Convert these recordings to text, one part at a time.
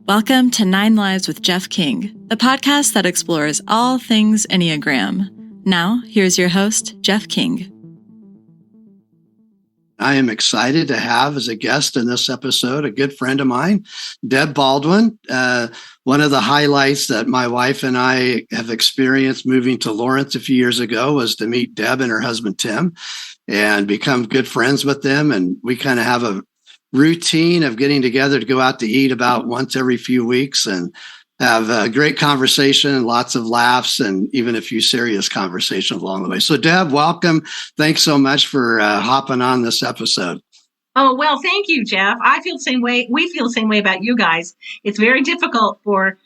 Welcome to 9 Lives with Jeff King, the podcast that explores all things Enneagram. Now, here's your host, Jeff King. I am excited to have as a guest in this episode a good friend of mine, Deb Baldwin. One of the highlights that my wife and I have experienced moving to Lawrence a few years ago was to meet Deb and her husband, Tim, and become good friends with them. And we kind of have a routine of getting together to go out to eat about once every few weeks and have a great conversation, lots of laughs, and even a few serious conversations along the way. So, Deb, welcome. Thanks so much for hopping on this episode. Oh, well, thank you, Jeff. I feel the same way. We feel the same way about you guys. It's very difficult for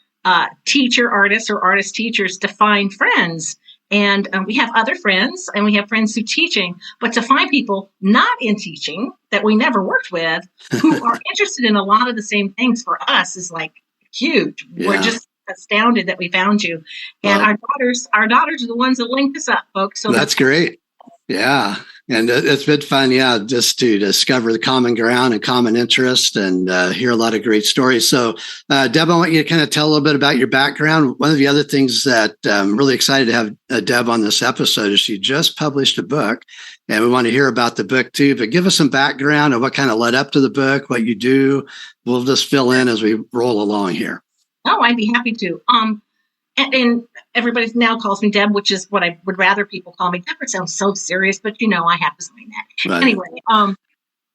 teacher artists or artist teachers to find friends. And we have other friends and we have friends who teaching, but to find people not in teaching that we never worked with who are interested in a lot of the same things for us is like huge. Yeah. We're just astounded that we found you. And our daughters are the ones that linked us up, folks. So that's great. Yeah. And it's been fun, just to discover the common ground and common interest and hear a lot of great stories. So, Deb, I want you to kind of tell a little bit about your background. One of the other things that I'm really excited to have Deb on this episode is she just published a book, and we want to hear about the book too. But give us some background of what kind of led up to the book, what you do. We'll just fill in as we roll along here. Oh, I'd be happy to. And everybody now calls me Deb, which is what I would rather people call me. Deb sounds so serious, but I have to sign that. Right. Anyway,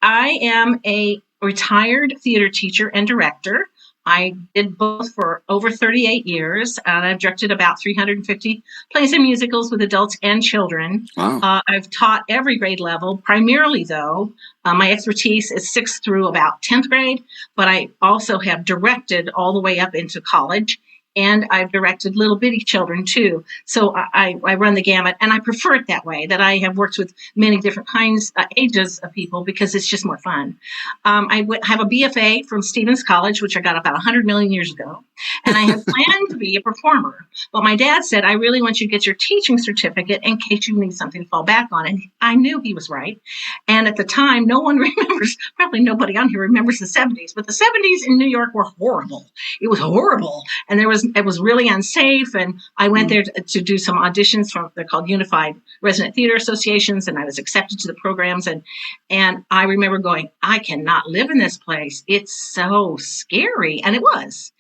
I am a retired theater teacher and director. I did both for over 38 years, and I've directed about 350 plays and musicals with adults and children. Wow. I've taught every grade level, primarily, though. My expertise is 6th through about 10th grade, but I also have directed all the way up into college. And I've directed little bitty children too. So I run the gamut, and I prefer it that way, that I have worked with many different kinds, ages of people, because it's just more fun. I have a BFA from Stevens College, which I got about 100 million years ago. And I have planned to be a performer. But my dad said, I really want you to get your teaching certificate in case you need something to fall back on. And I knew he was right. And at the time, no one remembers, probably nobody on here remembers the 70s, but the 70s in New York were horrible. It was horrible. And it was really unsafe. And I went there to do some auditions they're called Unified Resident Theater Associations. And I was accepted to the programs. And I remember going, I cannot live in this place. It's so scary. And it was.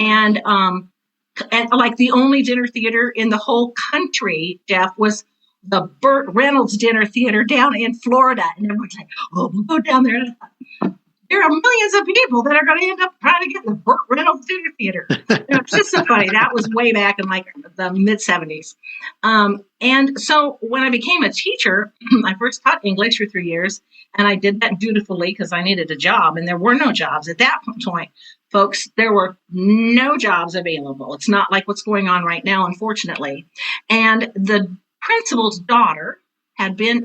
And like the only dinner theater in the whole country, Jeff, was the Burt Reynolds Dinner Theater down in Florida. And everyone's like, oh, we'll go down there. And there are millions of people that are going to end up trying to get in the Burt Reynolds Dinner Theater. It's just so funny. That was way back in like the mid-70s. And so when I became a teacher, I first taught English for 3 years, and I did that dutifully because I needed a job, and there were no jobs at that point. Folks, there were no jobs available. It's not like what's going on right now, unfortunately. And the principal's daughter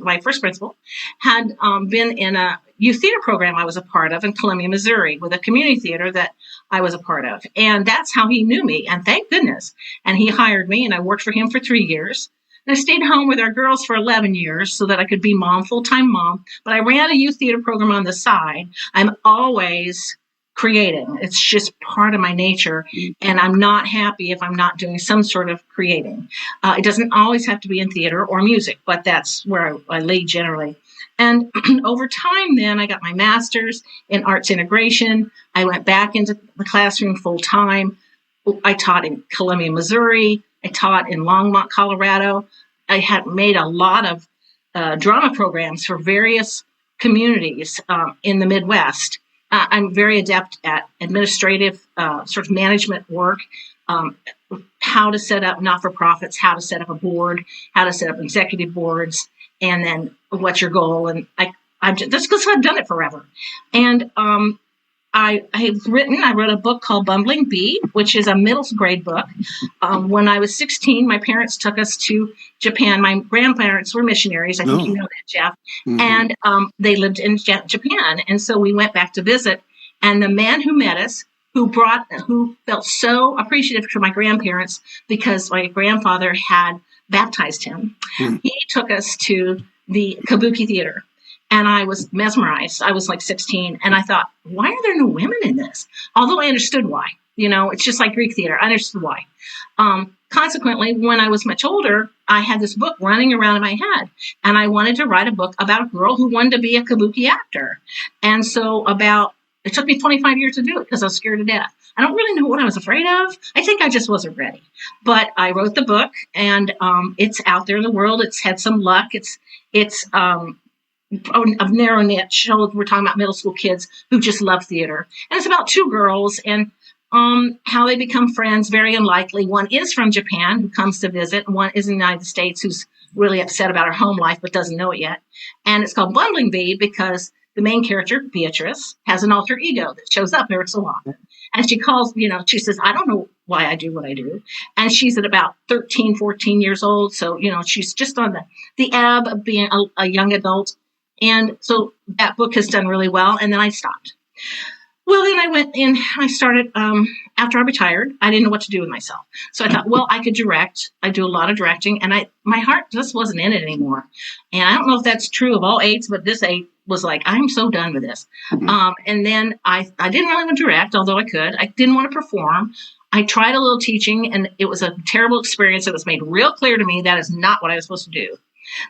my first principal, had been in a youth theater program I was a part of in Columbia, Missouri, with a community theater that I was a part of. And that's how he knew me, and thank goodness. And he hired me, and I worked for him for 3 years. And I stayed home with our girls for 11 years so that I could be full-time mom. But I ran a youth theater program on the side. I'm always creating. It's just part of my nature. And I'm not happy if I'm not doing some sort of creating. It doesn't always have to be in theater or music, but that's where I lead generally. And over time, then I got my master's in arts integration. I went back into the classroom full time. I taught in Columbia, Missouri. I taught in Longmont, Colorado. I had made a lot of drama programs for various communities in the Midwest. I'm very adept at administrative sort of management work, how to set up not-for-profits, how to set up a board, how to set up executive boards, and then what's your goal. And that's because I've done it forever. And I wrote a book called Bumbling Bee, which is a middle grade book. When I was 16, my parents took us to Japan. My grandparents were missionaries. I think you know that, Jeff. Mm-hmm. And they lived in Japan. And so we went back to visit. And the man who met us, who felt so appreciative to my grandparents because my grandfather had baptized him, he took us to the Kabuki Theater. And I was mesmerized. I was like 16. And I thought, why are there no women in this? Although I understood why. It's just like Greek theater. I understood why. Consequently, when I was much older, I had this book running around in my head, and I wanted to write a book about a girl who wanted to be a kabuki actor. And so it took me 25 years to do it because I was scared to death. I don't really know what I was afraid of. I think I just wasn't ready. But I wrote the book, and it's out there in the world. It's had some luck. It's a narrow niche. We're talking about middle school kids who just love theater. And it's about two girls and how they become friends, very unlikely. One is from Japan who comes to visit. One is in the United States who's really upset about her home life but doesn't know it yet. And it's called Bundling Bee because the main character, Beatrice, has an alter ego that shows up every so often. And she calls, she says, I don't know why I do what I do. And she's at about 13, 14 years old. So, she's just on the ebb of being a young adult. And so that book has done really well. And then I stopped. Well, then I went in, I started, after I retired, I didn't know what to do with myself. So I thought, well, I could direct. I do a lot of directing, and my heart just wasn't in it anymore. And I don't know if that's true of all eights, but this eight was like, I'm so done with this. And then I didn't really want to direct, although I could. I didn't want to perform. I tried a little teaching, and it was a terrible experience. It was made real clear to me that is not what I was supposed to do.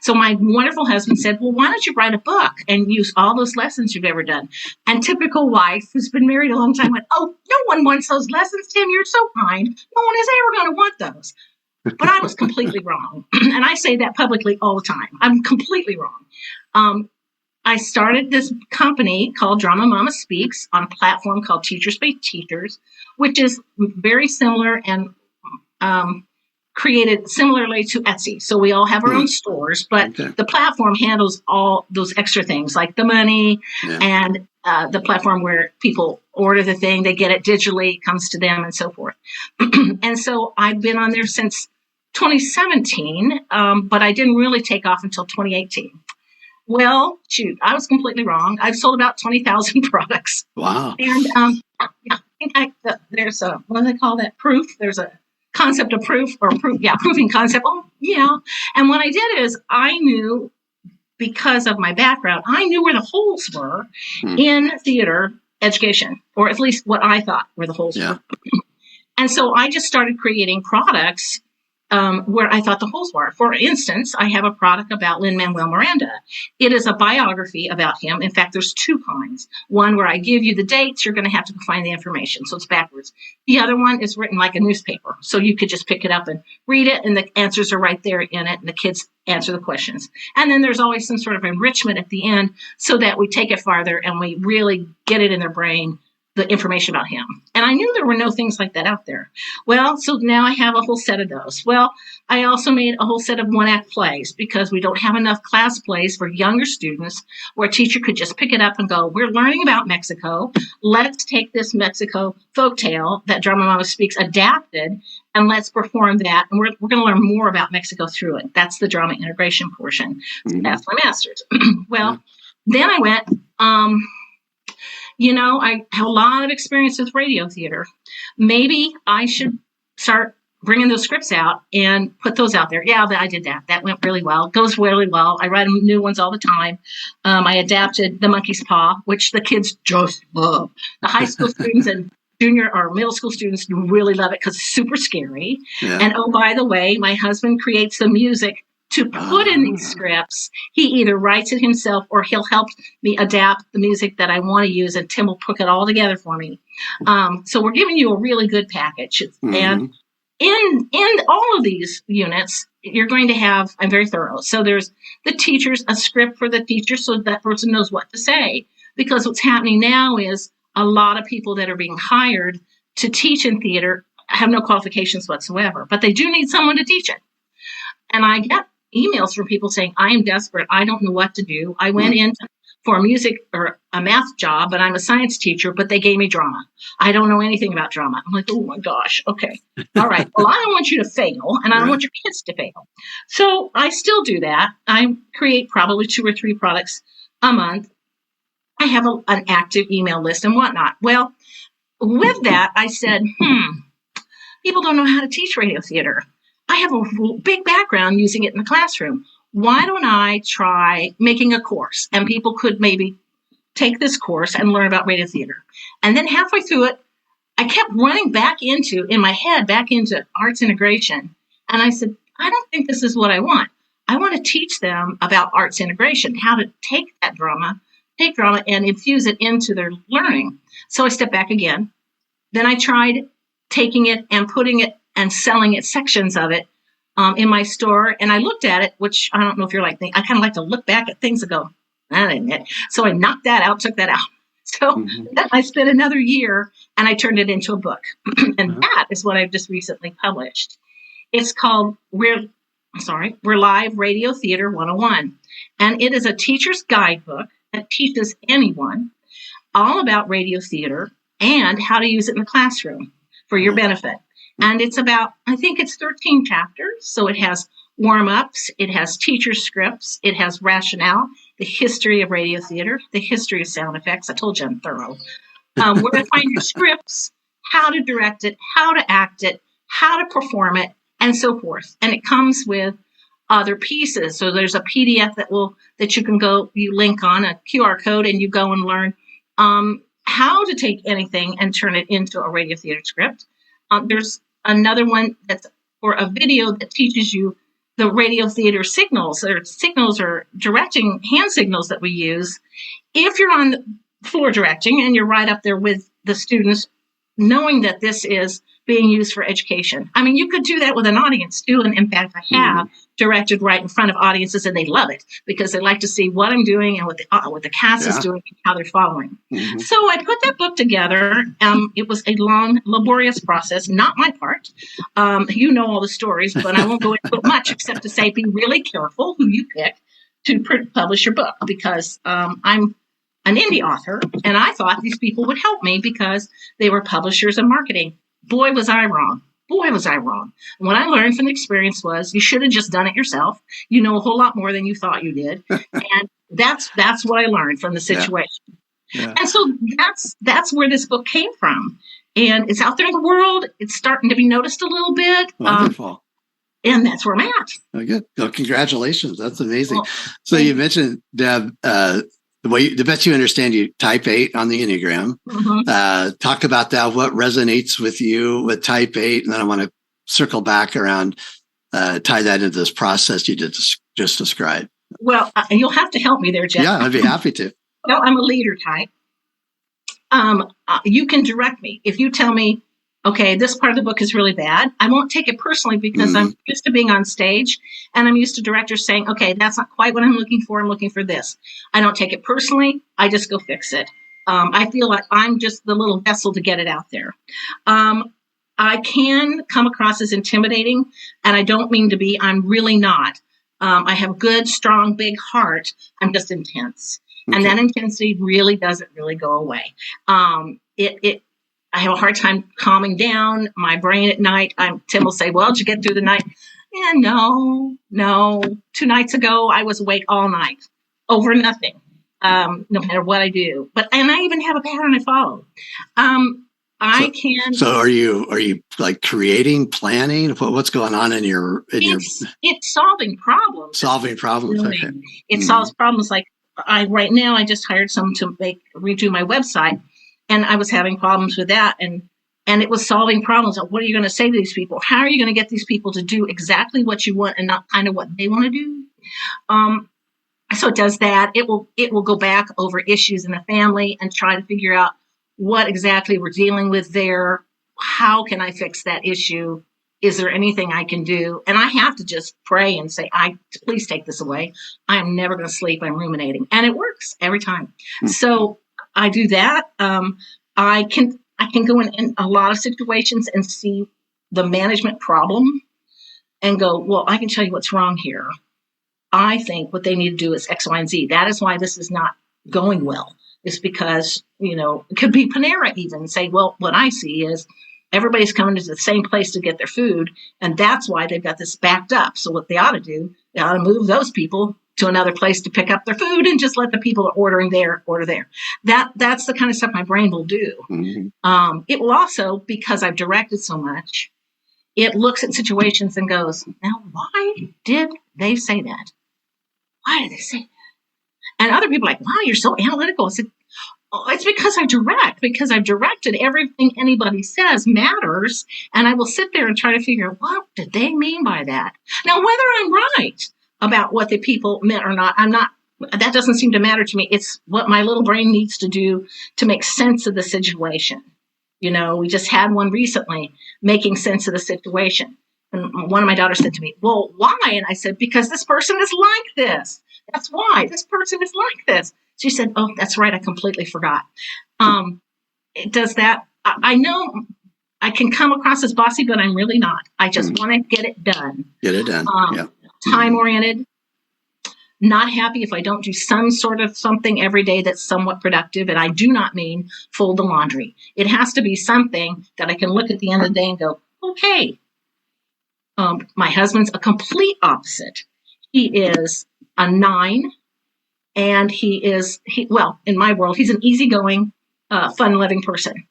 So my wonderful husband said, well, why don't you write a book and use all those lessons you've ever done? And typical wife who's been married a long time went, oh, no one wants those lessons, Tim. You're so kind. No one is ever going to want those. But I was completely wrong. And I say that publicly all the time. I'm completely wrong. I started this company called Drama Mama Speaks on a platform called Teachers Pay Teachers, which is very similar and created similarly to Etsy. So we all have our own stores, but the platform handles all those extra things like the money and the platform where people order the thing, they get it digitally, it comes to them and so forth. And so I've been on there since 2017, but I didn't really take off until 2018. Well, shoot, I was completely wrong. I've sold about 20,000 products. Wow. And I think there's a, what do they call that? Proof. There's a concept of proving concept. Oh, yeah. And what I did is I knew, because of my background, I knew where the holes were in theater education, or at least what I thought where the holes were. And so I just started creating products where I thought the holes were. For instance, I have a product about Lin-Manuel Miranda. It is a biography about him. In fact, there's two kinds. One where I give you the dates, you're going to have to find the information. So it's backwards. The other one is written like a newspaper. So you could just pick it up and read it, and the answers are right there in it, and the kids answer the questions. And then there's always some sort of enrichment at the end so that we take it farther and we really get it in their brain, the information about him. And I knew there were no things like that out there. Well, so now I have a whole set of those. Well, I also made a whole set of one-act plays because we don't have enough class plays for younger students where a teacher could just pick it up and go, we're learning about Mexico. Let's take this Mexico folktale that Drama Mama Speaks adapted, and let's perform that. And we're going to learn more about Mexico through it. That's the drama integration portion. So that's my master's. Well, then I went, I have a lot of experience with radio theater. Maybe I should start bringing those scripts out and put those out there. Yeah, but I did that. That went really well. Goes really well. I write new ones all the time. I adapted The Monkey's Paw, which the kids just love. The high school students and junior or middle school students really love it because it's super scary. Yeah. And oh, by the way, my husband creates the music to put in these scripts. He either writes it himself or he'll help me adapt the music that I want to use, and Tim will put it all together for me. So we're giving you a really good package. And in all of these units, you're going to have, I'm very thorough. So there's the teachers, a script for the teacher so that person knows what to say. Because what's happening now is a lot of people that are being hired to teach in theater have no qualifications whatsoever, but they do need someone to teach it. And I get emails from people saying, I am desperate. I don't know what to do. I went in for a music or a math job, but I'm a science teacher, but they gave me drama. I don't know anything about drama. I'm like, oh my gosh. Okay. All right. Well, I don't want you to fail, and I don't want your kids to fail. So I still do that. I create probably 2 or 3 products a month. I have an active email list and whatnot. Well, with that, I said, people don't know how to teach radio theater. I have a big background using it in the classroom. Why don't I try making a course? And people could maybe take this course and learn about radio theater. And then halfway through it, I kept running in my head, back into arts integration. And I said, I don't think this is what I want. I want to teach them about arts integration, how to take drama and infuse it into their learning. So I stepped back again. Then I tried taking it and putting it and selling it, sections of it, in my store. And I looked at it, which I don't know if you're like me. I kind of like to look back at things and go, that ain't it. So I knocked that out, took that out. So then I spent another year and I turned it into a book. And that is what I've just recently published. It's called We're Live Radio Theater 101. And it is a teacher's guidebook that teaches anyone all about radio theater and how to use it in the classroom for your benefit. And it's about, I think it's 13 chapters. So it has warm-ups, it has teacher scripts, it has rationale, the history of radio theater, the history of sound effects. I told you I'm thorough. Where to find your scripts, how to direct it, how to act it, how to perform it, and so forth. And it comes with other pieces. So there's a PDF that you link on a QR code, and you go and learn how to take anything and turn it into a radio theater script. There's another one that's for a video that teaches you the radio theater signals or directing hand signals that we use. If you're on the floor directing and you're right up there with the students, knowing that this is being used for education. I mean, you could do that with an audience too. And in fact, I have directed right in front of audiences, and they love it because they like to see what I'm doing and what the cast is doing and how they're following. So I put that book together. It was a long, laborious process, not my part. You know all the stories, but I won't go into it much except to say be really careful who you pick to publish your book, because I'm an indie author, and I thought these people would help me because they were publishers and marketing. Boy, was I wrong. And what I learned from the experience was you should have just done it yourself. You know a whole lot more than you thought you did. And that's what I learned from the situation. Yeah. And so that's where this book came from. And it's out there in the world. It's starting to be noticed a little bit. Wonderful. And that's where I'm at. Oh, good. Well, congratulations. That's amazing. So you mentioned, Deb, the best you understand, you type 8 on the Enneagram. Talk about that. What resonates with you with type 8? And then I want to circle back around, tie that into this process you just described. Well, you'll have to help me there, Jeff. Yeah, I'd be happy to. Well, I'm a leader type. You can direct me. If you tell me, okay, this part of the book is really bad, I won't take it personally because I'm used to being on stage and I'm used to directors saying, okay, that's not quite what I'm looking for. I'm looking for this. I don't take it personally. I just go fix it. I feel like I'm just the little vessel to get it out there. I can come across as intimidating, and I don't mean to be. I'm really not. I have good, strong, big heart. I'm just intense. Okay. And that intensity really doesn't really go away. I have a hard time calming down my brain at night. Tim will say, well, did you get through the night? Yeah, no. 2 nights ago, I was awake all night over nothing, no matter what I do. And I even have a pattern I follow. So are you like creating, planning? What's going on in your? It's solving problems. Solving problems. Really. Okay. It solves problems. Like right now, I just hired someone to redo my website. And I was having problems with that. And it was solving problems. What are you going to say to these people? How are you going to get these people to do exactly what you want and not kind of what they want to do? So it does that. It will go back over issues in the family and try to figure out what exactly we're dealing with there. How can I fix that issue? Is there anything I can do? And I have to just pray and say, please take this away. I'm never going to sleep. I'm ruminating. And it works every time. So I do that. I can go in a lot of situations and see the management problem and go, well, I can tell you what's wrong here. I think what they need to do is X, Y, and Z. That is why this is not going well. It's because, it could be Panera even say, well, what I see is everybody's coming to the same place to get their food. And that's why they've got this backed up. So what they ought to do, they ought to move those people to another place to pick up their food and just let the people ordering there order there. That's the kind of stuff my brain will do. It will also, because I've directed so much, it looks at situations and goes, now, why did they say that? Why did they say that? And other people are like, wow, you're so analytical. I said, It's because I've directed. Everything anybody says matters. And I will sit there and try to figure out, what did they mean by that? Now, whether I'm right about what the people meant or not, that doesn't seem to matter to me. It's what my little brain needs to do to make sense of the situation. We just had one recently making sense of the situation. And one of my daughters said to me, well, why? And I said, because this person is like this. That's why this person is like this. She said, oh, that's right. I completely forgot. Does that, I know I can come across as bossy, but I'm really not. I just want to get it done. Get it done. Time oriented. Not happy if I don't do some sort of something every day that's somewhat productive. And I do not mean fold the laundry. It has to be something that I can look at the end of the day and go, okay. My husband's a complete opposite. He is a 9. And well, in my world, he's an easygoing, fun-loving person.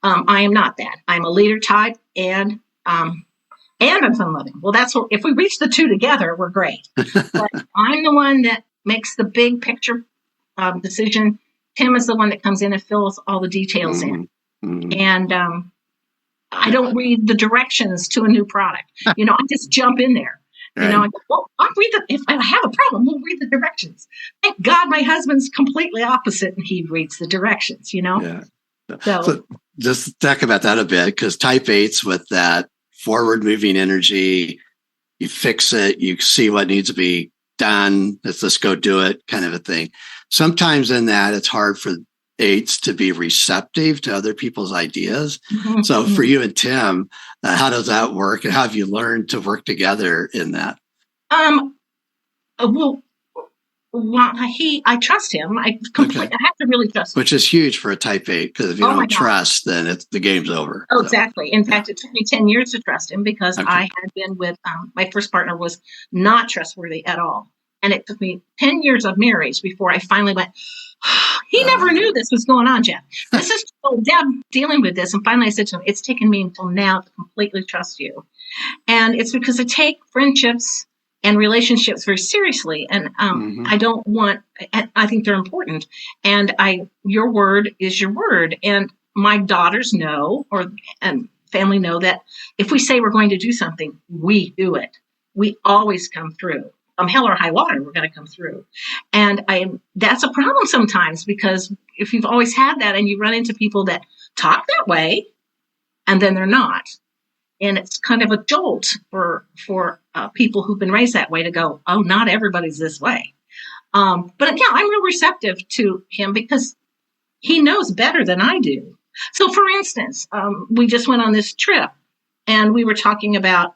I am not that. I'm a leader type, and I'm fun-loving. Well, if we reach the two together, we're great. But I'm the one that makes the big picture decision. Tim is the one that comes in and fills all the details in. And I don't read the directions to a new product. I just jump in there. Right. I go, well, I'll read if I have a problem, we'll read the directions. Thank God my husband's completely opposite and he reads the directions, Yeah. So just talk about that a bit, because type 8s with that forward moving energy, you fix it, you see what needs to be done, let's go do it kind of a thing. Sometimes in that it's hard for 8s to be receptive to other people's ideas. So for you and Tim, how does that work, and how have you learned to work together in that? Well, I trust him. I have to really trust him. Which is huge for a type 8, because if you don't trust, then the game's over. Oh, so. Exactly. In fact, it took me 10 years to trust him, because I had been with my first partner was not trustworthy at all. And it took me 10 years of marriage before I finally went, he never knew this was going on, Jeff. This is Deb dealing with this. And finally I said to him, it's taken me until now to completely trust you. And it's because I take friendships and relationships very seriously. And I think they're important. And your word is your word. And my daughters know, and family know, that if we say we're going to do something, we do it. We always come through. Hell or high water, we're going to come through. And that's a problem sometimes, because if you've always had that and you run into people that talk that way and then they're not, and it's kind of a jolt for people who've been raised that way to go, oh, not everybody's this way. But yeah, I'm real receptive to him because he knows better than I do. So for instance, we just went on this trip and we were talking about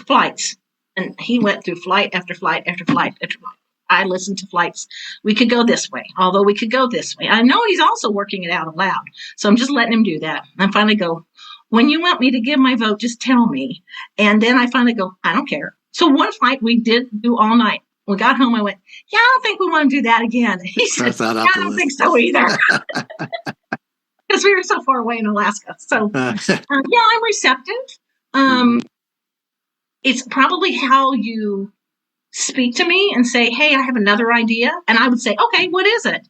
flights. And he went through flight after flight after flight after flight. I listened to flights. We could go this way, although we could go this way. I know he's also working it out aloud. So I'm just letting him do that. And I finally go, when you want me to give my vote, just tell me. And then I finally go, I don't care. So one flight we did do all night. When we got home, I went, yeah, I don't think we want to do that again. He said, I don't think so either. Because we were so far away in Alaska. So yeah, I'm receptive. It's probably how you speak to me and say, hey, I have another idea. And I would say, okay, what is it?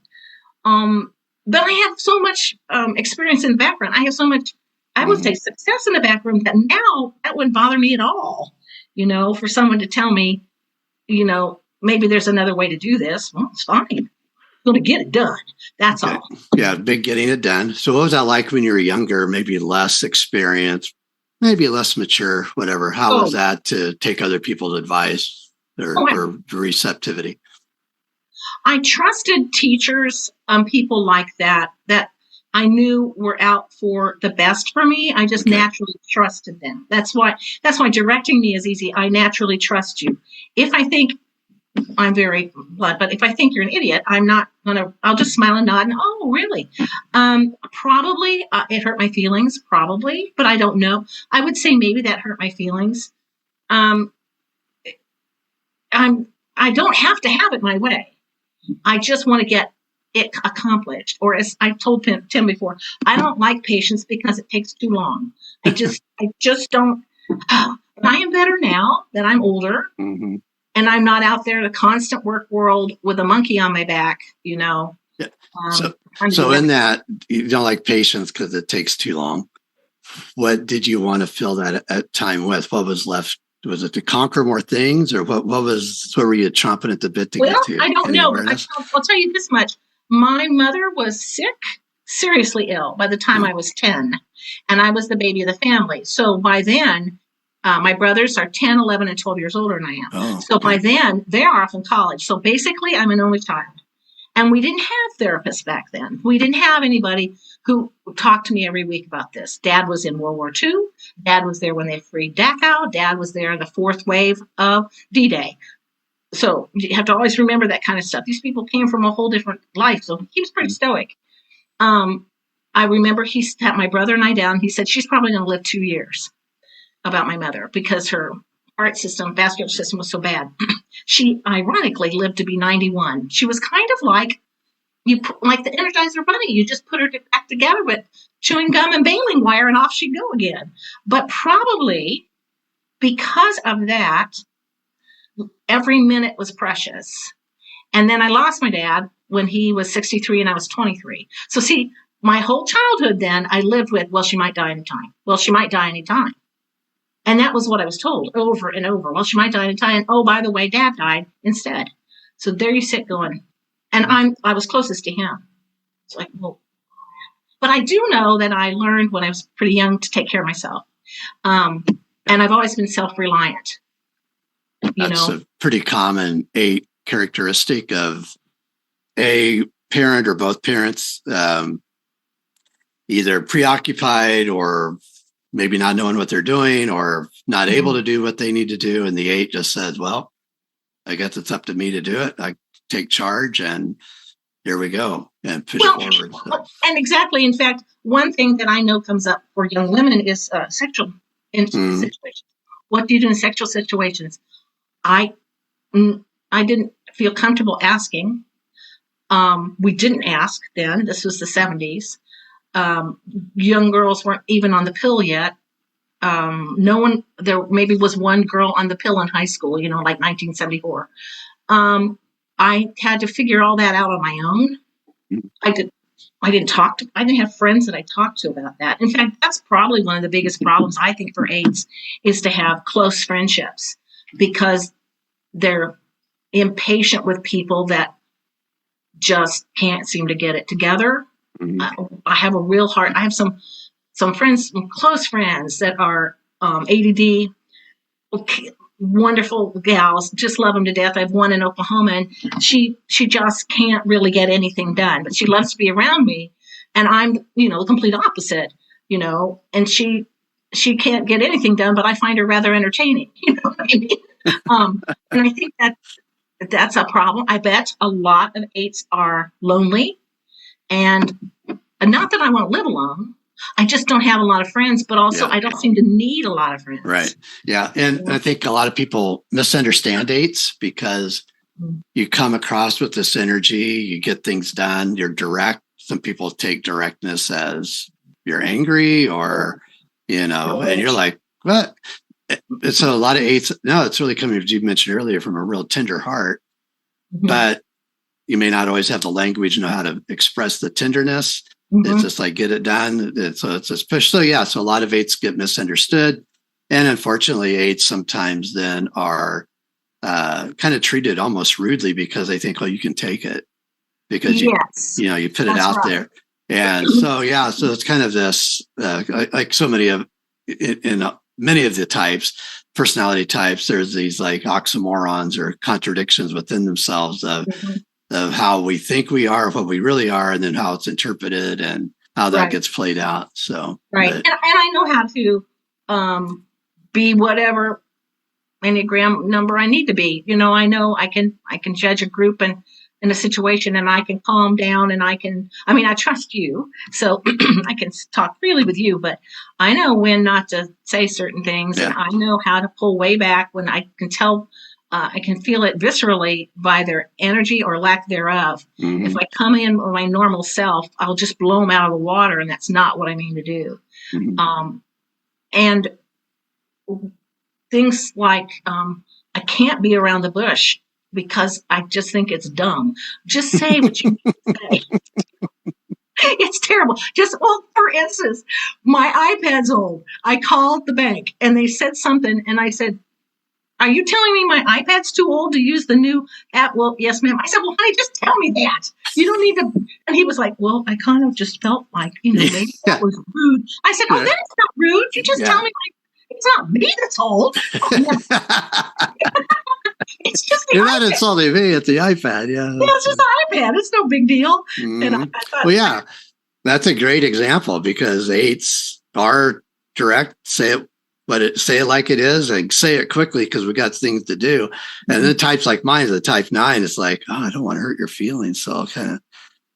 But I have so much experience in the background. I have so much, I would say, success in the background that now that wouldn't bother me at all. For someone to tell me, maybe there's another way to do this. Well, it's fine. I'm going to get it done. That's all. Yeah, big getting it done. So what was that like when you were younger, maybe less experienced? Maybe less mature, whatever. How was that to take other people's advice or receptivity? I trusted teachers, people like that I knew were out for the best for me. I just naturally trusted them. That's why directing me is easy. I naturally trust you. If I think I'm very blunt, but if I think you're an idiot, I'll just smile and nod and, oh, really? Probably it hurt my feelings, probably, but I don't know. I would say maybe that hurt my feelings. I don't have to have it my way. I just want to get it accomplished. Or as I told Tim before, I don't like patience because it takes too long. I just don't. And I am better now that I'm older. Mm-hmm. And I'm not out there in a constant work world with a monkey on my back, Yeah. So in that, you don't like patience because it takes too long. What did you want to fill that at time with? What was left? Was it to conquer more things, or what were you chomping at the bit to get to? I don't know. I'll tell you this much. My mother was sick, seriously ill by the time I was 10, and I was the baby of the family. So by then, my brothers are 10, 11, and 12 years older than I am. By then, they're off in college. So basically, I'm an only child. And we didn't have therapists back then. We didn't have anybody who talked to me every week about this. Dad was in World War II. Dad was there when they freed Dachau. Dad was there in the fourth wave of D-Day. So you have to always remember that kind of stuff. These people came from a whole different life. So he was pretty stoic. I remember he sat my brother and I down. He said, she's probably going to live 2 years, about my mother, because her heart system, vascular system was so bad. She ironically lived to be 91. She was kind of like the Energizer Bunny. You just put her back together with chewing gum and baling wire, and off she'd go again. But probably because of that, every minute was precious. And then I lost my dad when he was 63 and I was 23. So see, my whole childhood then I lived with, well, she might die anytime. Well, she might die anytime. And that was what I was told over and over. Well, she might die anytime. And oh, by the way, Dad died instead. So there you sit going. And I was closest to him. It's like, well, but I do know that I learned when I was pretty young to take care of myself. And I've always been self-reliant. That's a pretty common 8 characteristic of a parent or both parents, either preoccupied or maybe not knowing what they're doing or not able to do what they need to do. And the 8 just says, well, I guess it's up to me to do it. I take charge and here we go and push forward. So. And exactly. In fact, one thing that I know comes up for young women is sexual situations. What do you do in sexual situations? I didn't feel comfortable asking. We didn't ask then. This was the 70s. Young girls weren't even on the pill yet. There maybe was one girl on the pill in high school, like 1974. I had to figure all that out on my own. I didn't have friends that I talked to about that. In fact, that's probably one of the biggest problems I think for AIDS is to have close friendships, because they're impatient with people that just can't seem to get it together. I have a real heart. I have some friends, some close friends that are ADD, wonderful gals, just love them to death. I have one in Oklahoma, and she just can't really get anything done, but she loves to be around me, and I'm the complete opposite, and she can't get anything done, but I find her rather entertaining. You know what I mean? And I think that's a problem. I bet a lot of 8s are lonely, and not that I want to live alone. I just don't have a lot of friends, but also I don't seem to need a lot of friends. Right. Yeah. And I think a lot of people misunderstand 8s because you come across with this energy, you get things done, you're direct. Some people take directness as you're angry or, and you're like, what? And so a lot of 8s, no, it's really coming, as you mentioned earlier, from a real tender heart, but you may not always have the language, know how to express the tenderness. It's just like, get it done. So it's just push. So so a lot of 8s get misunderstood. And unfortunately, 8s sometimes then are kind of treated almost rudely because they think, oh, you can take it because you put it out there. And so it's kind of this, like so many of, in many of the types, personality types, there's these like oxymorons or contradictions within themselves of how we think we are, what we really are, and then how it's interpreted and how that gets played out. So and I know how to be whatever Enneagram number I need to be. I know I can judge a group and in a situation, and I can calm down, and I trust you, so I can talk freely with you, but I know when not to say certain things, and I know how to pull way back when I can tell. I can feel it viscerally by their energy or lack thereof. If I come in with my normal self, I'll just blow them out of the water, and that's not what I mean to do. And things like I can't be around the bush because I just think it's dumb. Just say what you need to say. It's terrible. For instance, my iPad's old. I called the bank and they said something, and I said, "Are you telling me my iPad's too old to use the new app?" "Well, yes, ma'am." I said, "Well, honey, just tell me that. You don't need to." And he was like, "Well, I kind of just felt like, maybe that was rude." I said, "Oh, then it's not rude. You just tell me, like, it's not me that's old." It's just You're not insulting me. It's the iPad. Yeah. It's just an iPad. It's no big deal. And I thought, well, yeah, that's a great example because 8s are direct. Say it like it is, and say it quickly because we got things to do. And then types like mine, the type 9, it's like, oh, I don't want to hurt your feelings, so I'll kind of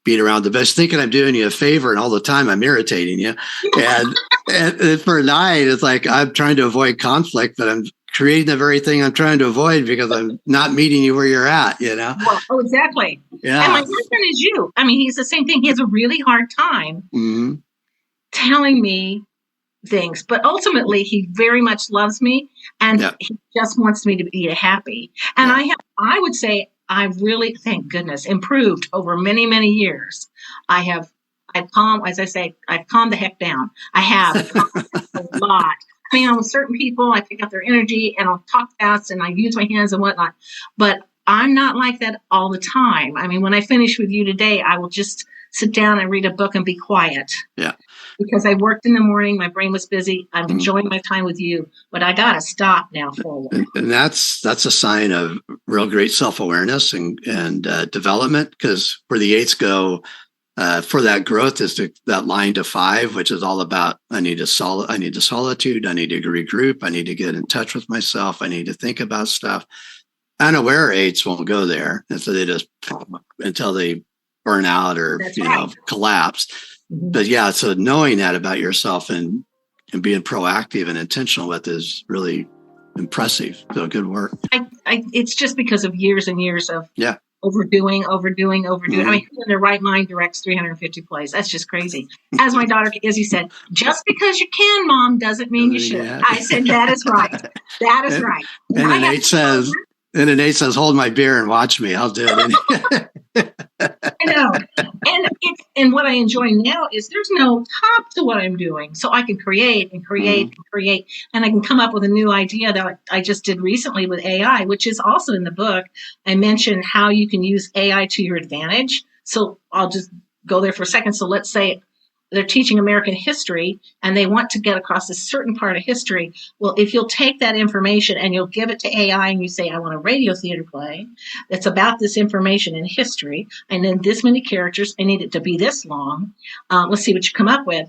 beat around the bush, thinking I'm doing you a favor, and all the time I'm irritating you. And for 9, it's like I'm trying to avoid conflict, but I'm creating the very thing I'm trying to avoid because I'm not meeting you where you're at, Well, exactly. Yeah. And my husband is you. I mean, he's the same thing. He has a really hard time telling me things, but ultimately he very much loves me, and he just wants me to be happy. And I would say I've really, thank goodness, improved over many, many years. I've calmed the heck down. I have a lot. I mean, with certain people, I pick up their energy and I'll talk fast and I use my hands and whatnot, but I'm not like that all the time. I mean, when I finish with you today, I will just sit down and read a book and be quiet. Yeah. Because I worked in the morning, my brain was busy. I'm enjoying my time with you, but I got to stop now for a while. And that's a sign of real great self-awareness and development, because where the 8s go for that growth is that line to 5, which is all about I need the solitude, I need to regroup, I need to get in touch with myself, I need to think about stuff. Unaware 8s won't go there, and so they just until they burn out or collapse. But yeah, so knowing that about yourself and being proactive and intentional with is really impressive. So good work. It's just because of years and years of overdoing. I mean, who in their right mind directs 350 plays? That's just crazy. As my daughter Izzy said, just because you can, Mom, doesn't mean you should. I said, that is right. That is right. And an 8 says, hold my beer and watch me. I'll do it. I know. And what I enjoy now is there's no top to what I'm doing. So I can create and create and create. And I can come up with a new idea that I just did recently with AI, which is also in the book. I mentioned how you can use AI to your advantage. So I'll just go there for a second. So let's say they're teaching American history and they want to get across a certain part of history. Well, if you'll take that information and you'll give it to AI and you say, I want a radio theater play that's about this information in history, and then this many characters, I need it to be this long. Let's see what you come up with.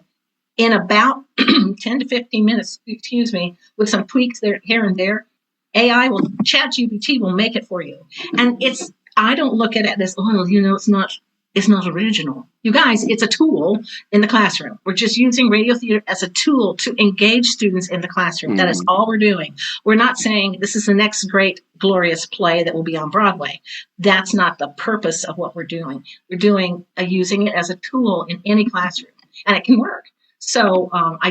In about 10 to 15 minutes, with some tweaks there, here and there, ChatGPT will make it for you. And I don't look at it as, it's not original. You guys, it's a tool in the classroom. We're just using radio theater as a tool to engage students in the classroom. That is all we're doing. We're not saying this is the next great, glorious play that will be on Broadway. That's not the purpose of what we're doing. We're doing using it as a tool in any classroom, and it can work. So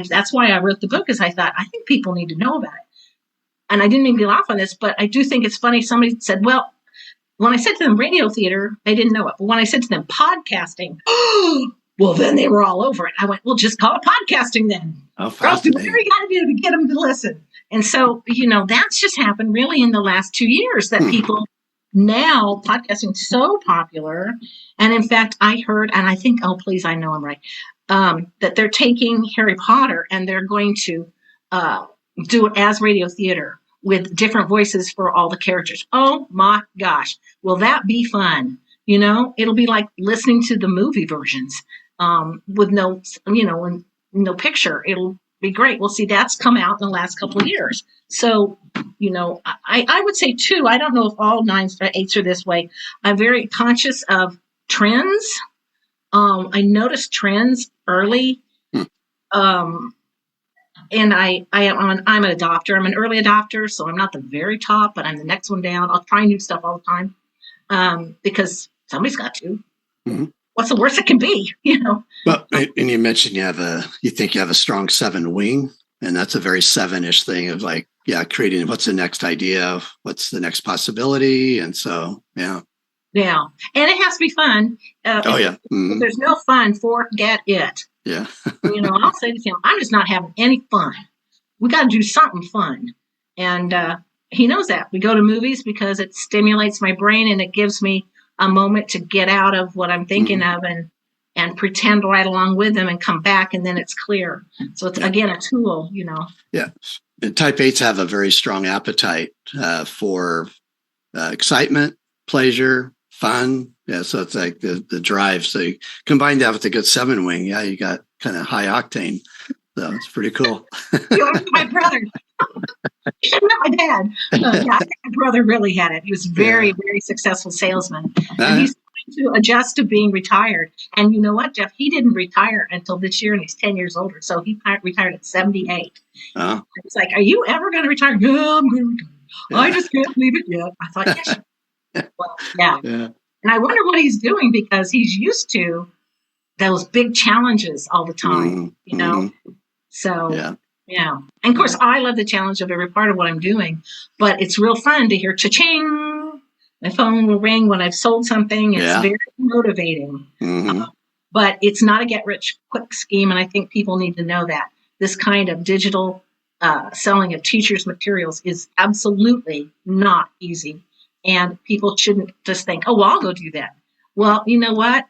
that's why I wrote the book, is I thought, I think people need to know about it. And I didn't mean to get off on this, but I do think it's funny. Somebody said, well, when I said to them radio theater, they didn't know it. But when I said to them podcasting, well, then they were all over it. I went, well, just call it podcasting then. Oh, fascinating. What you got to do to get them to listen. And so, that's just happened really in the last 2 years that people now, podcasting is so popular. And in fact, I heard, and I think, oh, please, I know I'm right, that they're taking Harry Potter and they're going to do it as radio theater with different voices for all the characters. Oh my gosh. Will that be fun? It'll be like listening to the movie versions with no picture. It'll be great. Well, see, that's come out in the last couple of years. So, I would say too, I don't know if all 9s or 8s are this way. I'm very conscious of trends. I noticed trends early. And I'm an adopter. I'm an early adopter, so I'm not the very top, but I'm the next one down. I'll try new stuff all the time because somebody's got to. Mm-hmm. What's the worst it can be, Well, and you mentioned you think you have a strong 7 wing, and that's a very 7-ish thing of like creating what's the next idea, what's the next possibility. And so, yeah. And it has to be fun. If there's no fun, forget it. Yeah. I'll say to him, I'm just not having any fun. We got to do something fun. And he knows that. We go to movies because it stimulates my brain and it gives me a moment to get out of what I'm thinking of and pretend right along with them and come back, and then it's clear. So it's, again, a tool, Yeah. And type 8s have a very strong appetite for excitement, pleasure, fun. Yeah, so it's like the drive. So you combine that with a good 7-wing. Yeah, you got kind of high octane. So it's pretty cool. You're my brother. Not my dad. My brother really had it. He was very, very successful salesman. And he's trying to adjust to being retired. And you know what, Jeff? He didn't retire until this year, and he's 10 years older. So he retired at 78. It's like, are you ever going to retire? Yeah, I'm going to retire. Yeah. I just can't believe it yet. I thought, yes. Well, yeah. And I wonder what he's doing, because he's used to those big challenges all the time, So, yeah. And of course, I love the challenge of every part of what I'm doing, but it's real fun to hear cha-ching. My phone will ring when I've sold something. It's very motivating. But it's not a get-rich-quick scheme, and I think people need to know that. This kind of digital selling of teachers' materials is absolutely not easy. And people shouldn't just think, oh, well, I'll go do that. Well, you know what?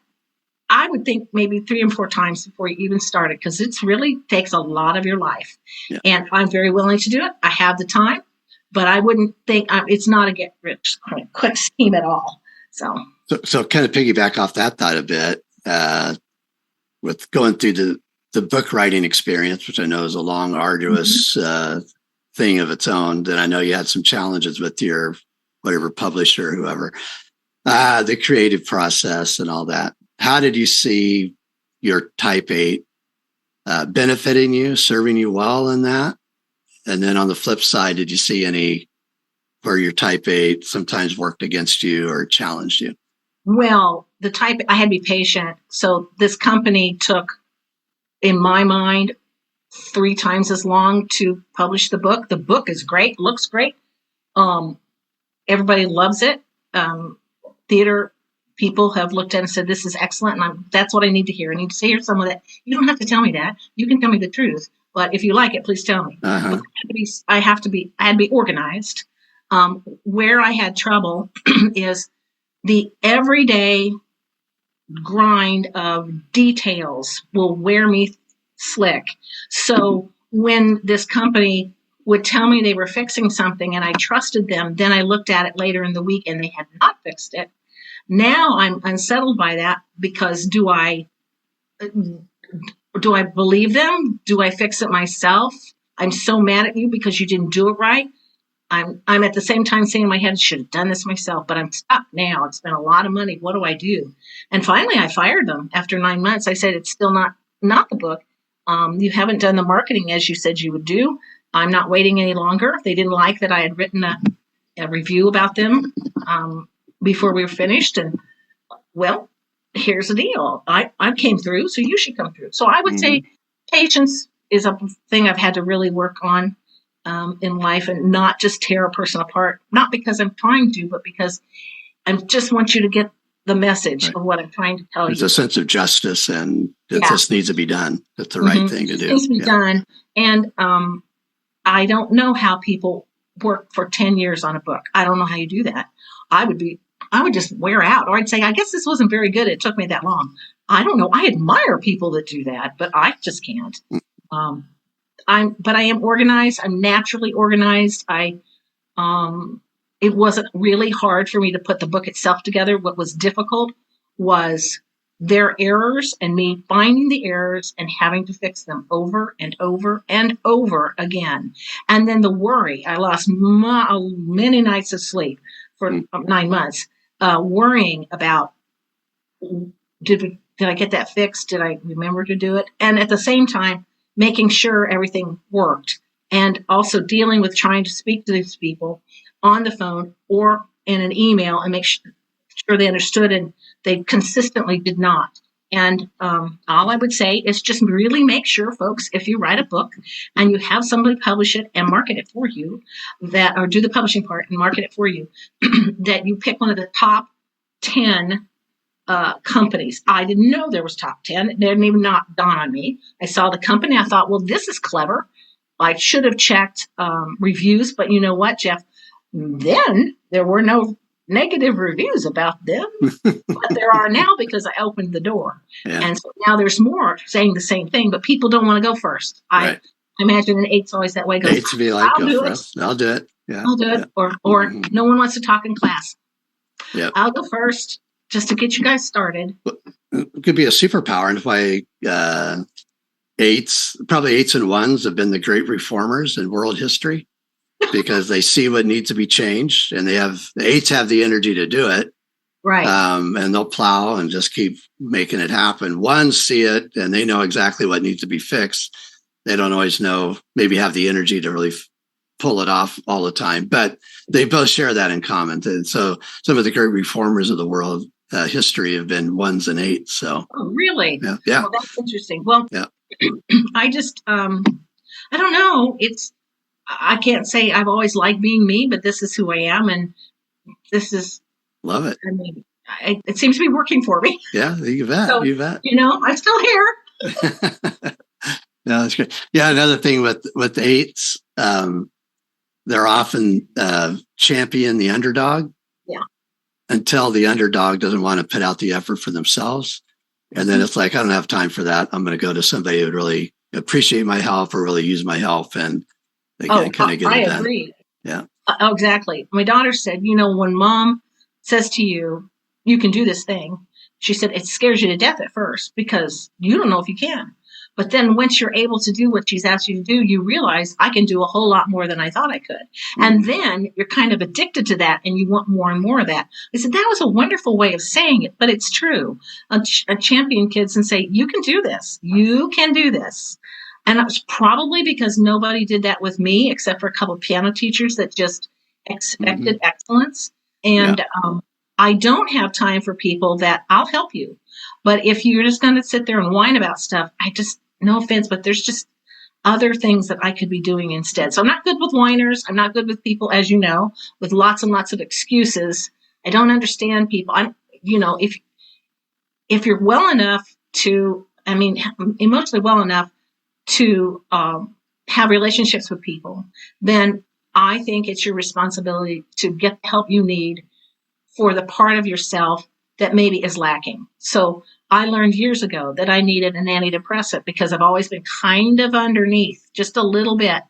I would think maybe 3 and 4 times before you even start it, because it really takes a lot of your life. Yeah. And I'm very willing to do it. I have the time, but I wouldn't think it's not a get-rich-quick scheme at all. So kind of piggyback off that thought a bit, with going through the book writing experience, which I know is a long, arduous thing of its own, that I know you had some challenges with your whatever publisher or whoever, the creative process and all that. How did you see your type 8 benefiting you, serving you well in that? And then on the flip side, did you see any where your type 8 sometimes worked against you or challenged you? Well, I had to be patient. So this company took, in my mind, 3 times as long to publish the book. The book is great, looks great. Everybody loves it. Theater people have looked at it and said, this is excellent. And that's what I need to hear. I need to hear some of that. You don't have to tell me that. You can tell me the truth. But if you like it, please tell me. I had to be organized. Where I had trouble is the everyday grind of details will wear me slick. So when this company would tell me they were fixing something and I trusted them, then I looked at it later in the week and they had not fixed it. Now I'm unsettled by that, because do I believe them? Do I fix it myself? I'm so mad at you because you didn't do it right. I'm at the same time saying in my head, I should have done this myself, but I'm stuck now. It's been a lot of money. What do I do? And finally I fired them after 9 months. I said, it's still not the book. You haven't done the marketing as you said you would do. I'm not waiting any longer. They didn't like that I had written a review about them before we were finished. And, well, here's the deal. I came through, so you should come through. So I would say patience is a thing I've had to really work on in life, and not just tear a person apart. Not because I'm trying to, but because I just want you to get the message of what I'm trying to tell you. There's a sense of justice, and that this needs to be done. That's the right thing to do. It needs to be done. And I don't know how people work for 10 years on a book. I don't know how you do that. I would just wear out, or I'd say, I guess this wasn't very good. It took me that long. I don't know. I admire people that do that, but I just can't. But I am organized. I'm naturally organized. It wasn't really hard for me to put the book itself together. What was difficult was their errors and me finding the errors and having to fix them over and over and over again. And then the worry. I lost many nights of sleep for 9 months, worrying about, did I get that fixed? Did I remember to do it? And at the same time, making sure everything worked, and also dealing with trying to speak to these people on the phone or in an email and make sure they understood, and they consistently did not. And all I would say is just really make sure, folks, if you write a book and you have somebody publish it and market it for you, or do the publishing part and market it for you, that you pick one of the top 10 companies. I didn't know there was top 10. It didn't even dawn on me. I saw the company. I thought, well, this is clever. I should have checked reviews, but you know what, Jeff? Then there were no negative reviews about them, but there are now because I opened the door. Yeah. And so now there's more saying the same thing, but people don't want to go first. Right. I imagine an 8's always that way. Goes, 8's be like, I'll do it. I'll do it. Yeah. I'll do it. Or no one wants to talk in class. Yeah. I'll go first just to get you guys started. It could be a superpower. And why 8's, probably 8's and 1's have been the great reformers in world history. Because they see what needs to be changed, and the 8's have the energy to do it, right? And they'll plow and just keep making it happen. 1's see it, and they know exactly what needs to be fixed. They don't always know, maybe have the energy to really pull it off all the time, but they both share that in common. And so, some of the great reformers of the world history have been 1's and 8's. So, oh, really? Yeah. Well, that's interesting. Well, yeah. I just, I don't know. I can't say I've always liked being me, but this is who I am. And this is. Love it. I mean, it seems to be working for me. Yeah, you bet. So, you bet. I'm still here. No, that's great. Yeah. Another thing with 8's, they're often champion the underdog. Yeah. Until the underdog doesn't want to put out the effort for themselves. And then it's like, I don't have time for that. I'm going to go to somebody who would really appreciate my help or really use my help. And I agree. Yeah. Oh, exactly. My daughter said, when mom says to you, you can do this thing, she said, it scares you to death at first because you don't know if you can. But then once you're able to do what she's asked you to do, you realize I can do a whole lot more than I thought I could. Mm-hmm. And then you're kind of addicted to that and you want more and more of that. I said, that was a wonderful way of saying it, but it's true. A champion kids and say, you can do this. You can do this. And it was probably because nobody did that with me, except for a couple of piano teachers that just expected excellence. And I don't have time for people that I'll help you. But if you're just going to sit there and whine about stuff, no offense, but there's just other things that I could be doing instead. So I'm not good with whiners. I'm not good with people, as you know, with lots and lots of excuses. I don't understand people. If you're well enough to, emotionally well enough to have relationships with people, then I think it's your responsibility to get the help you need for the part of yourself that maybe is lacking. So I learned years ago that I needed an antidepressant because I've always been kind of underneath just a little bit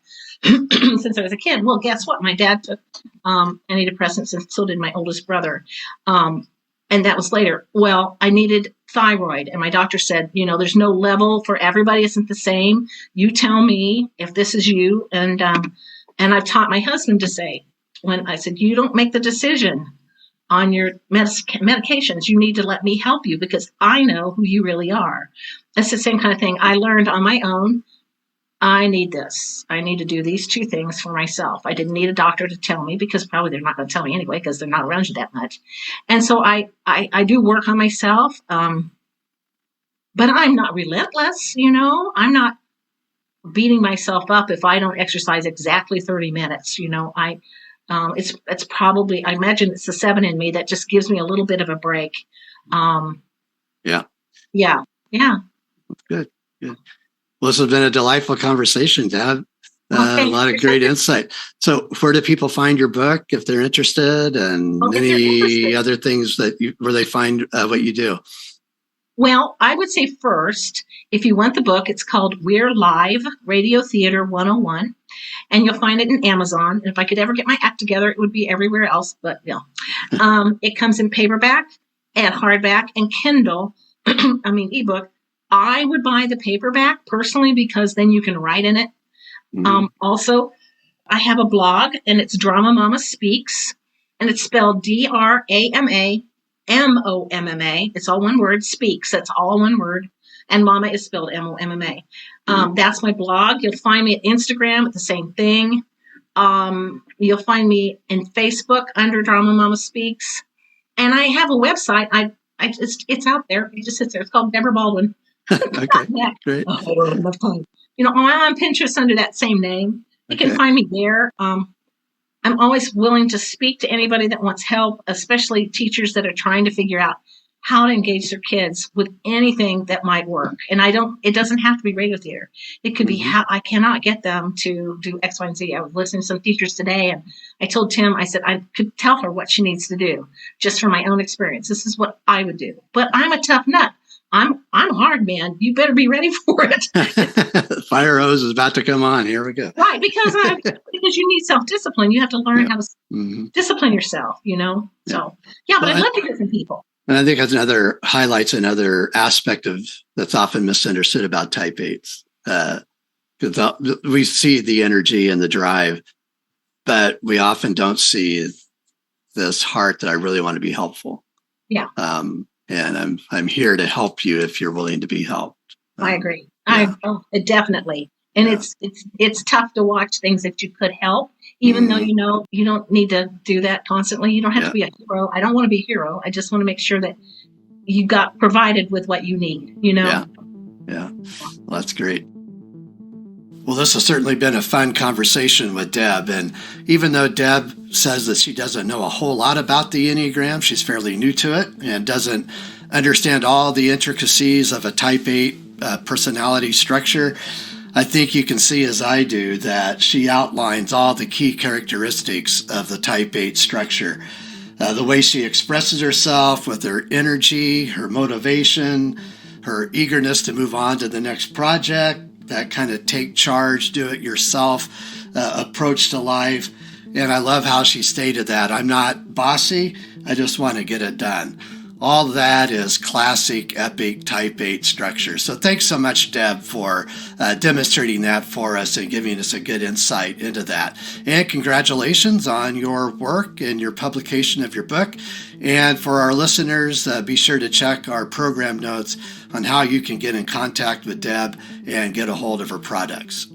since I was a kid. Well, guess what? My dad took antidepressants and so did my oldest brother. And that was later. Well, I needed thyroid. And my doctor said, there's no level for everybody. Isn't the same. You tell me if this is you. And I've taught my husband to say, when I said, you don't make the decision on your medications, you need to let me help you because I know who you really are. That's the same kind of thing I learned on my own. I need this. I need to do these two things for myself. I didn't need a doctor to tell me because probably they're not going to tell me anyway because they're not around you that much. And so I do work on myself, but I'm not relentless. I'm not beating myself up if I don't exercise exactly 30 minutes. It's probably, I imagine it's the 7 in me that just gives me a little bit of a break. Yeah. Good. Well, this has been a delightful conversation, Deb. A lot of great insight. So where do people find your book if they're interested and any other things where they find what you do? Well, I would say first, if you want the book, it's called We're Live Radio Theater 101. And you'll find it in Amazon. And if I could ever get my act together, it would be everywhere else. But it comes in paperback and hardback and Kindle. Ebook. I would buy the paperback personally because then you can write in it. Mm-hmm. Also, I have a blog and it's Drama Mama Speaks, and it's spelled DRAMAMOMMA. It's all one word. Speaks. That's all one word. And Mama is spelled MOMMA. That's my blog. You'll find me at Instagram at the same thing. You'll find me in Facebook under Drama Mama Speaks. And I have a website. It's out there. It just sits there. It's called Deb Baldwin. Okay, great. Oh, enough time. I'm on Pinterest under that same name. You can find me there. I'm always willing to speak to anybody that wants help, especially teachers that are trying to figure out how to engage their kids with anything that might work. And it doesn't have to be radio theater. It could be how I cannot get them to do X, Y, and Z. I was listening to some teachers today, and I told Tim, I said, I could tell her what she needs to do just from my own experience. This is what I would do. But I'm a tough nut. I'm hard, man. You better be ready for it. Fire hose is about to come on. Here we go. Right, because you need self-discipline. You have to learn how to discipline yourself, So, but I love to hear from people. And I think that's highlights another aspect that's often misunderstood about type 8s. Because we see the energy and the drive, but we often don't see this heart that I really want to be helpful. Yeah. And I'm here to help you if you're willing to be helped. I agree. Definitely. And it's tough to watch things that you could help, even though you don't need to do that constantly. You don't have to be a hero. I don't want to be a hero. I just want to make sure that you got provided with what you need. Yeah. Well, that's great. Well, this has certainly been a fun conversation with Deb. And even though Deb says that she doesn't know a whole lot about the Enneagram, she's fairly new to it and doesn't understand all the intricacies of a type 8 personality structure. I think you can see, as I do, that she outlines all the key characteristics of the type 8 structure. The way she expresses herself with her energy, her motivation, her eagerness to move on to the next project, that kind of take charge, do it yourself approach to life. And I love how she stated that. I'm not bossy. I just want to get it done. All that is classic epic type 8 structure. So thanks so much, Deb, for demonstrating that for us and giving us a good insight into that. And congratulations on your work and your publication of your book. And for our listeners, be sure to check our program notes on how you can get in contact with Deb and get a hold of her products.